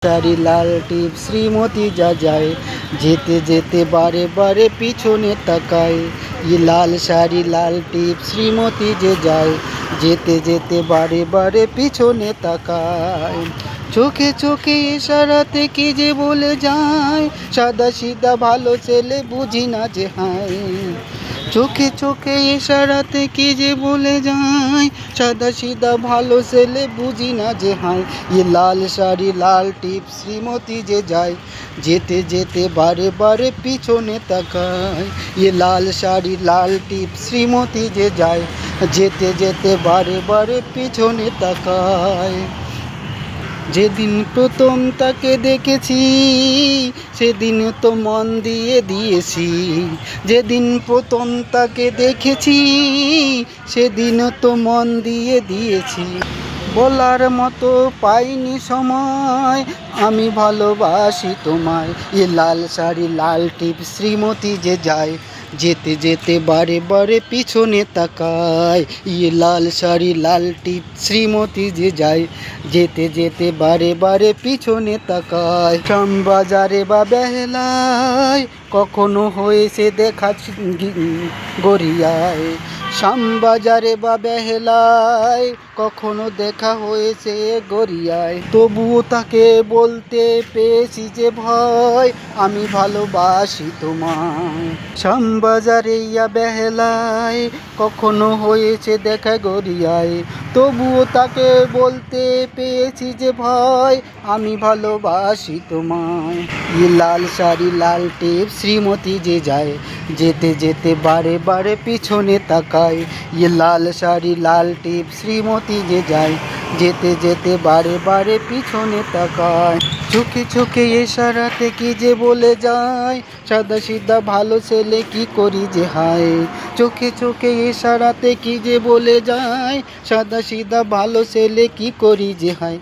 শাড়ি লাল টিপ শ্রীমতী যা যায়, যেতে যেতে বারে বারে পিছনে তাকায়। লাল শাড়ি লাল টিপ শ্রীমতী যে যায়, যেতে যেতে বারে বারে পিছনে তাকায়। চোখে চোখে ইশারাতে কি যে বলে যায়, সাদা সিধা ভালো ছেলে বুঝি না যে হায়। চোখে চোখে ইশারাতে কি যে বলে যায়, সাদা সিধা ভালো ছেলে বুঝি না যে হায়। লাল শাড়ি লাল টিপ শ্রীমতী যে যায়, যেতে যেতে বারে বারে পিছনে তাকায়। লাল শাড়ি লাল টিপ শ্রীমতী যে যায়, যেতে যেতে বারে বারে পিছনে তাকায়। যেদিন প্রথম তাকে দেখেছি, সেদিন তো মন দিয়ে দিয়েছি। যেদিন প্রথম তাকে দেখেছি, সেদিন তো মন দিয়ে দিয়েছি। বলার মতো পাইনি সময়, আমি ভালোবাসি তোমায়। লাল শাড়ি লাল টিপ শ্রীমতী যে যায়, যেতে যেতে বারে বারে পিছনে তাকায়। লাল শাড়ি লাল টিপ শ্রীমতী যে যায়, যেতে যেতে বারে বারে পিছনে তাকায়। শ্যামবাজারে বা বেহালায় কখনো হয়েছে দেখা গড়িয়ায়। শ্যামবাজারে বা বেহালায় কখনো দেখা হয়েছে গড়িয়ায়। তবুও তাকে বলতে পেয়েছি যে ভয়, আমি ভালোবাসি তোমায়। শ্যামবাজারে ইয়া বেহালায় কখনো হয়েছে দেখা গড়িয়ায়। তবুও তাকে বলতে পেয়েছি যে ভয়, আমি ভালোবাসি তোমায়। লাল শাড়ি লাল টিপ শ্রীমতী যে যায়, যেতে যেতে বারে বারে পিছনে তাকায়। লাল শাড়ি লাল টিপ শ্রীমতী যে যায়, যেতে যেতে বারে বারে পিছনে তাকায়। চোখে চোখে ইশারাতে কি যে বলে যায়, সাদা সিধা ভালো ছেলে কি করি যে হায়। চোখে চোখে ইশারাতে কি যে বলে যায়, সাদা সিধা ভালো ছেলে কি করি যে হায়।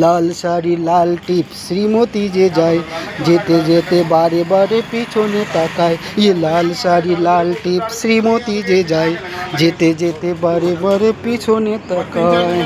লাল শাড়ি লাল টিপ শ্রীমতী যে যায়, যেতে যেতে বারে বারে পিছনে তাকায়। লাল শাড়ি লাল টিপ শ্রীমতী যে যায়, যেতে যেতে বারে বারে পিছনে তাকায়।